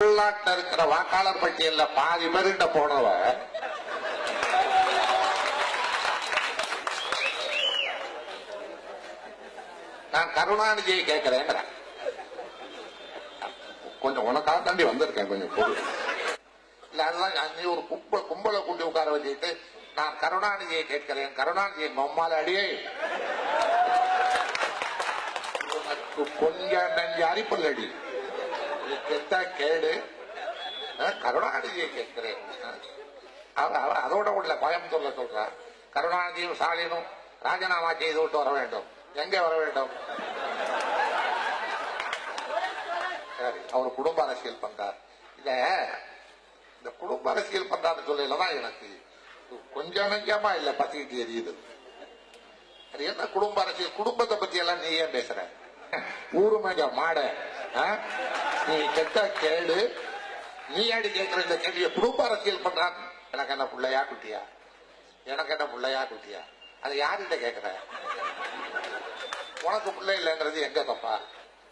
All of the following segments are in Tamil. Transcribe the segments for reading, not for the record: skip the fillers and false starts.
தமிழ்நாட்டில் இருக்கிற வாக்காளர் பட்டியல்ல பாதி பேர்கிட்ட போனவ நான் கருணாநிதியை கேட்கிறேன். கொஞ்சம் உனக்காக தாண்டி வந்திருக்கேன், கொஞ்சம் பொருள் இல்ல. அதுதான் நீ ஒரு கும்பலை கூட்டி உட்கார வச்சுட்டு நான் கருணாநிதியை கேட்கிறேன். கருணாநிதியை மம்மால அடியே கொஞ்சம் நஞ்சு அரிப்பல் அடி கெட்டா கேடு. கருணாநிதியை கேட்கிறேன். அதோட உள்ள கோயம்புத்தூர்ல சொல்றார், கருணாநிதியும் ஸ்டாலினும் ராஜினாமா செய்து விட்டு வர வேண்டும். எங்கே வர வேண்டும்? சரி, அவர் குடும்ப அரசியல் பண்றார். இந்த குடும்ப அரசியல் பண்றாருன்னு சொல்லலாம் எனக்கு கொஞ்சம் நெஞ்சமா இல்ல பத்திக்கிட்டு எரியுது. அது என்ன குடும்ப அரசியல்? குடும்பத்தை பத்தி எல்லாம் நீ ஏன் பேசுற? ஊருமேக மாட, நீ கெட்ட கேடு, நீ ஆடி கேட்கிற இந்த கேள்வியை குடும்ப அரசியல் பண்றான். எனக்கு என்ன பிள்ளையா குட்டியா? எனக்கு என்ன பிள்ளையா குட்டியா? அது யாருகிட்ட கேட்கிற? உனக்கு பிள்ளை இல்லைங்கிறது எங்க தப்பா?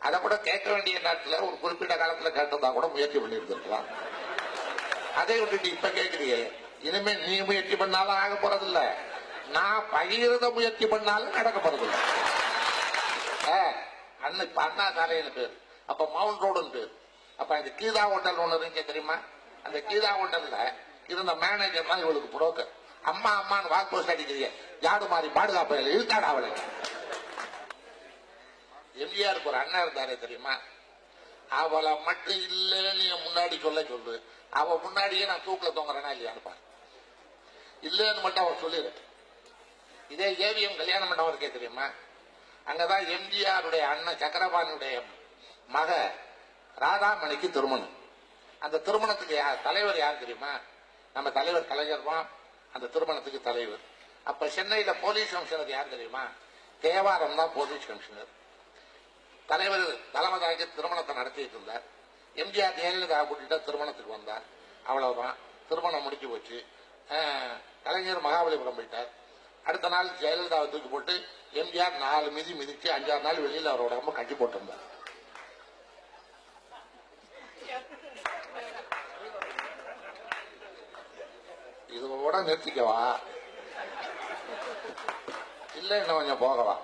அதை கூட கேட்க வேண்டிய நேரத்தில் ஒரு குறிப்பிட்ட காலத்துல கேட்டிருந்தா கூட முயற்சி பண்ணி இருந்திருக்கலாம். அதை விட்டுட்டு இப்ப கேட்கிறியே. இனிமே நீ முயற்சி பண்ணாலும் ஆக போறதில்ல, நான் பகிர்ந்த முயற்சி பண்ணாலும் நடக்க போறதில்ல. அன்னைக்கு அண்ணா சாலைன்னு பேர், அப்ப மவுண்ட் ரோடுன்னு பேர். அப்ப இந்த கீதா ஹோட்டல் ஒண்ணு இருந்துச்சு தெரியுமா? அந்த கீதா ஹோட்டல்ல இருந்த மேனேஜர் தான் இவளுக்கு புரோக்கர். அம்மா அம்மான்னு வாக்கு போஸ்ட் அடிக்கிறீங்க, ஜாடு மாதிரி பாதுகாப்பு இழுத்தாடா அவளை. எம்ஜிஆருக்கு ஒரு அண்ணன் இருந்தாரே தெரியுமா? அவளை மட்டும் இல்லைன்னு முன்னாடி சொல்லு, அவ முன்னாடியே நான் தூக்கில தொங்குறேன்னா இல்லையான்னு பாரு. இல்லைன்னு மட்டும் அவர் சொல்லிடு. இதே ஏவிஎம் கல்யாண மண்டபம் இருக்கே தெரியுமா? அங்கதான் எம்ஜிஆருடைய அண்ணன் சக்கரபாணியுடைய மக ராதாமணிக்கு திருமணம். அந்த திருமணத்துக்கு தலைவர் யார் தெரியுமா? நம்ம தலைவர் கலைஞர் தான் அந்த திருமணத்துக்கு தலைவர். அப்ப சென்னையில போலீஸ் கமிஷனர் யார் தெரியுமா? தேவாரம் தான் போலீஸ் கமிஷனர். தலைவர் தலைமையாக திருமணத்தை நடத்திட்டு இருந்தார். எம்ஜிஆர் ஜெயலலிதா கூட்டிட்டு திருமணத்துக்கு வந்தார். அவ்வளவுதான், திருமணம் முடிச்சு போச்சு. கலைஞர் மகாபலிபுரம் போயிட்டார். அடுத்த நாள் ஜெயலலிதாவை தூக்கி போட்டு எம்ஜிஆர் 4 மிதி மிதிச்சு 5-6 நாள் வெளியில் அவரோட உடம்பு கட்டி போட்டிருந்தார். இதோட நிறுத்திக்கவா? இல்ல இன்னும் கொஞ்சம் போகவா?